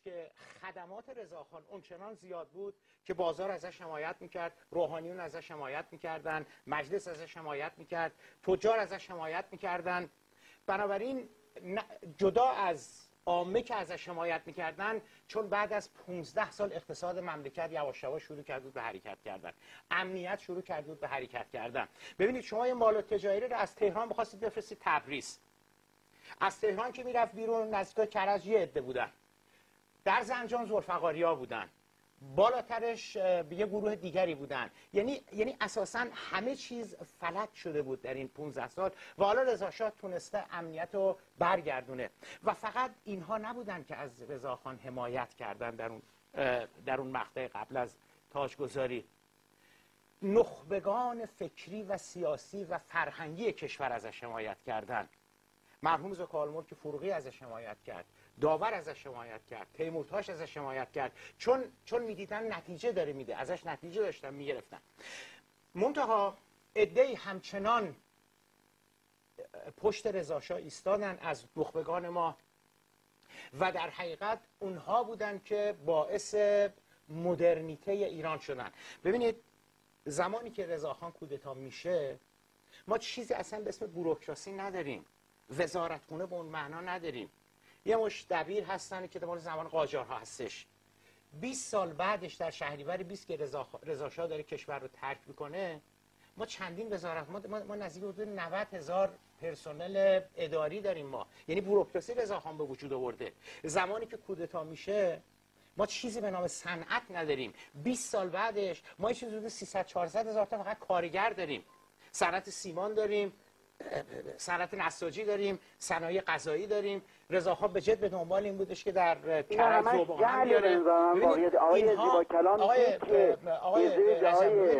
که خدمات رضاخان اونچنان زیاد بود که بازار ازش حمایت میکرد، روحانیون ازش حمایت میکردن، مجلس ازش حمایت میکرد، تجار ازش حمایت میکردن. بنابراین جدا از عامه که ازش حمایت میکردن، چون بعد از 15 سال اقتصاد مملکت یواش یواش شروع کرد بود به حرکت کردن، امنیت شروع کرد بود به حرکت کردن. ببینید شما یه مال تجاری رو از تهران بخواستید بفرستید تبریز، از تهران که میرفت بیرون نزدیک کرج یه عده بودن، در زنجان ذوالفقاریا بودن، بالاترش یه گروه دیگری بودن. یعنی اساساً همه چیز فلج شده بود در این 15 سال و حالا رضاشاه تونسته امنیت رو برگردونه. و فقط اینها نبودن که از رضاخان حمایت کردن در اون مقطع قبل از تاجگذاری. نخبگان فکری و سیاسی و فرهنگی کشور ازش حمایت کردن. مرحوم زکالملک فروغی ازش حمایت کرد، داور ازش حمایت کرد، تیمورتاش ازش حمایت کرد، چون میدیدن نتیجه داره میده، ازش نتیجه داشتن میگرفتن. منتها عده‌ای همچنان پشت رضاشاه ایستادن از نخبگان ما و در حقیقت اونها بودن که باعث مدرنیته ایران شدن. ببینید زمانی که رضاخان کودتا میشه، ما چیزی اصلا به اسم بوروکراسی نداریم، وزارتخونه به اون معنا نداریم. یه مش دبیر هستن که مال زمان قاجارها هستش. 20 سال بعدش در شهریور 20 که رضاشاه داره کشور رو ترک میکنه، ما چندین وزارت، ما نزدیک حدود 90,000 پرسنل اداری داریم ما. یعنی بوروکراسی رضاخان به وجود آورده. زمانی که کودتا میشه ما چیزی به نام صنعت نداریم. 20 سال بعدش ما چیزی حدود 300-400 هزار تا فقط کارگر داریم. صنعت سیمان داریم، صنعت نساجی داریم، صنایع غذایی داریم. رضاخان به جد به دنبال این بودش که در کرج ذوب‌آهن بیاره. آقای زیبا کلام آقای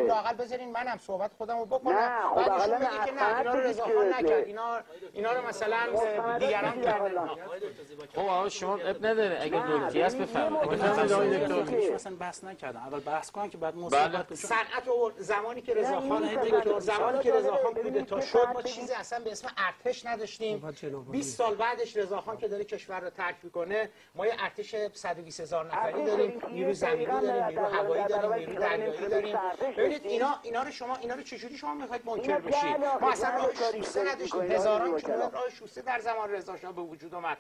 لااقل بذارین منم صحبت خودمو بکنم. بعدشون میگه که نه اینا رو رضاخان نکرد، اینا رو مثلا دیگران کردن. خب آقا شما اب نداره اگه دکتری هست بفرمایید. اصلا بحث نکردن، اول بحث کنن که بعد مصاحبت صنعت زمانی که رضاخان کودتا شد ما چیزی اصلا به اسم ارتش نداشتیم. 20 سال بعدش رضاخان که داره کشور رو ترک میکنه، ما یه ارتش 120,000 نفری داریم، نیرو زمینی داریم، نیرو هوایی داریم، نیرو دریایی داریم. ببینید اینا رو چجوری شما میخواید منکر بشید؟ ما اصلا راه شوسه نداشتیم. هزاران کیلومتر راه شوسه در زمان رضاشاه به وجود اومد،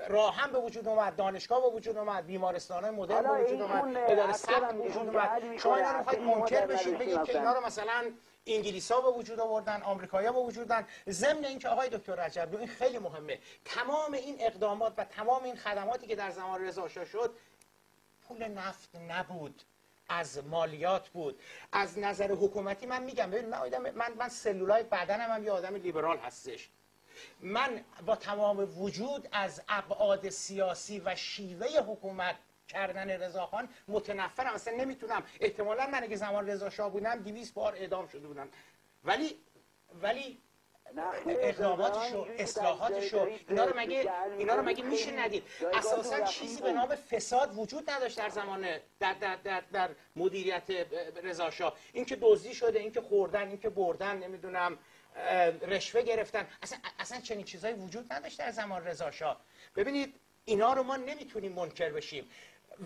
راهن به وجود اومد، دانشگاه به وجود اومد، بیمارستان‌های مدرن به وجود اومد، اداره ثبت به وجود اومد. شما اینا رو میخواید منکر بشید، بگید که اینا رو مثلا انگلیس‌ها به وجود آوردن، آمریکایی‌ها به وجود آوردن. ضمن اینکه آقای دکتر رجبی، این خیلی مهمه، تمام این اقدامات و تمام این خدماتی که در زمان رضاشاه شد پول نفت نبود، از مالیات بود. از نظر حکومتی من میگم، ببین من سلولای بدنم هم یه آدم لیبرال هستش. من با تمام وجود از ابعاد سیاسی و شیوه حکومت کردن رضاخان متنفرم. اصلا نمیتونم، احتمالاً من اگه زمان رضاشاه بودم 200 بار اعدام شده بودم. ولی اقداماتشو، اصلاحاتشو، اینا رو مگه میشه ندید؟ اساساً چیزی به نام فساد وجود نداشت در زمان در مدیریت رضاشاه. اینکه دزدی شده، اینکه خوردن، اینکه بردن، نمیدونم رشوه گرفتن، اصلا چنین چیزایی وجود نداشت در زمان رضاشاه. ببینید اینا رو ما نمیتونیم منکر بشیم.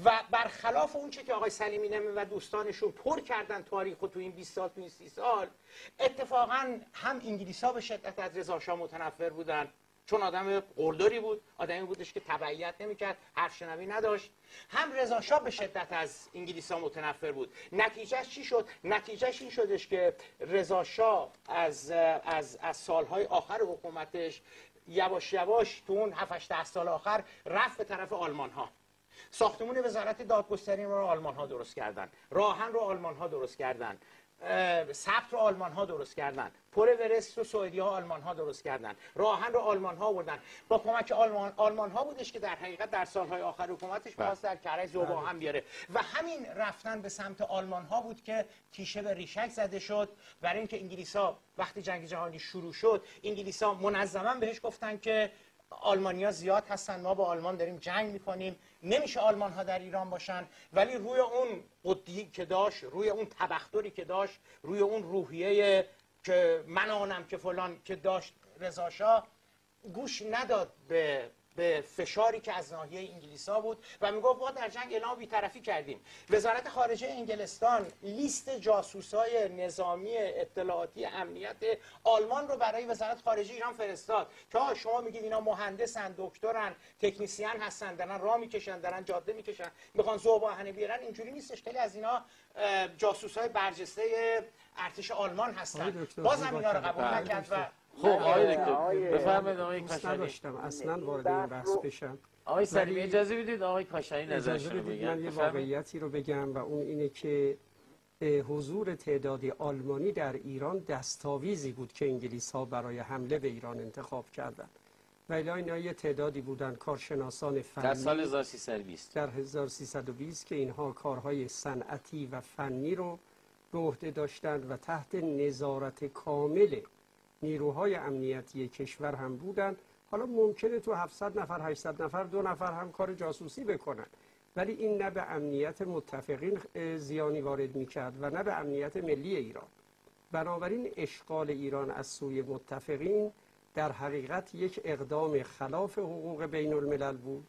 و برخلاف اون چه که آقای سلیمی نعمتی و دوستانشون پر کردن تاریخو تو این 20 سال، تو این 30 سال، اتفاقا هم انگلیس‌ها به شدت از رضاشاه متنفر بودن، چون آدم قلدری بود، آدمی بودش که تبعیت نمی‌کرد، حرف شنوی نداشت. هم رضاشاه به شدت از انگلیس‌ها متنفر بود. نتیجهش چی شد؟ نتیجهش این شدش که رضاشاه از سالهای آخر حکومتش یواش یواش تو اون 7-8 سال آخر رفت به طرف آلمان‌ها. ساختمون وزارت دادگستری رو آلمان‌ها درست کردن، راهن رو آلمان‌ها درست کردن، ثبت رو آلمان‌ها درست کردن، پل ورست رو سوئدی‌ها آلمان‌ها درست کردن، راهن رو آلمان‌ها آوردن. با کمک آلمان‌ها بودش که در حقیقت در سال‌های آخر حکومتش می‌خواست در کرج ذوب‌آهن بیاره و همین رفتن به سمت آلمان‌ها بود که تیشه به ریشک زده شد. برای اینکه انگلیس‌ها وقتی جنگ جهانی شروع شد، انگلیس‌ها منظما بهش گفتن که آلمانیا زیاد هستن، ما با آلمان داریم جنگ میکنیم، نمیشه آلمان ها در ایران باشن. ولی روی اون قدی که داشت، روی اون تبختری که داشت، روی اون روحیه که من آنم که فلان که داشت رضاشاه، گوش نداد به به فشاری که از ناحیه انگلیس‌ها بود و میگفت ما در جنگ اعلام بی‌طرفی کردیم. وزارت خارجه انگلستان لیست جاسوسای نظامی اطلاعاتی امنیت آلمان رو برای وزارت خارجه ایران فرستاد که شما میگید اینا مهندسن، دکترن، تکنسین هستن، دارن راه میکشن، دارن جاده میکشن، میخوان ذوب آهن بیارن. اینجوری نیستش. خیلی از اینا جاسوسای برجسته ارتش آلمان هستن. بازم اینا رو قبول نکرد و خب آقای دکتر بفرمایید. آقای دوست کاشانی نداشتم اصلا وارد این بحث بشم. آقای سلیمی اجازه بدید آقای کاشانی نظرشون رو اجازه بدید بگن. من یه بفرمایید. واقعیتی رو بگم و اون اینه که حضور تعدادی آلمانی در ایران دستاویزی بود که انگلیس ها برای حمله به ایران انتخاب کردند. و الی اینا یه تعدادی بودن کارشناسان فنی در سال 1320 در 1320 که اینها کارهای صنعتی و فنی رو به عهده داشتند و تحت نظارت کامل نیروهای امنیتی کشور هم بودند. حالا ممکنه تو 700 نفر 800 نفر 2 نفر هم کار جاسوسی بکنن، ولی این نه به امنیت متفقین زیانی وارد میکرد و نه به امنیت ملی ایران. بنابراین اشغال ایران از سوی متفقین در حقیقت یک اقدام خلاف حقوق بین الملل بود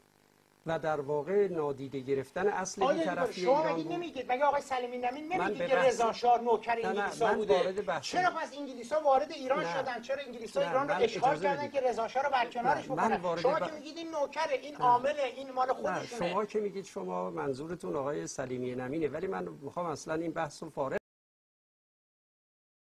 و در واقع نادیده گرفتن اصل بی‌طرفی شما ایران مگه بود. نمیگید، مگه آقای سلیمی نمین من نمیگید به که بحث- رضا شاه نوکر نه، انگلیس‌ها من بوده؟ وارد بحث- چرا از انگلیس‌ها وارد ایران نه. شدن؟ چرا انگلیس‌ها نه، ایران رو من اشغال اجازه کردن بدید. که رضا شاه رو برکنارش نه، من بکنن؟ وارد شما ب- که میگید این نوکره، این عامله، این مال نه، خودشونه. شما که میگید شما منظورتون آقای سلیمی نمینه، ولی من میخوام اصلا این بحث رو فارغ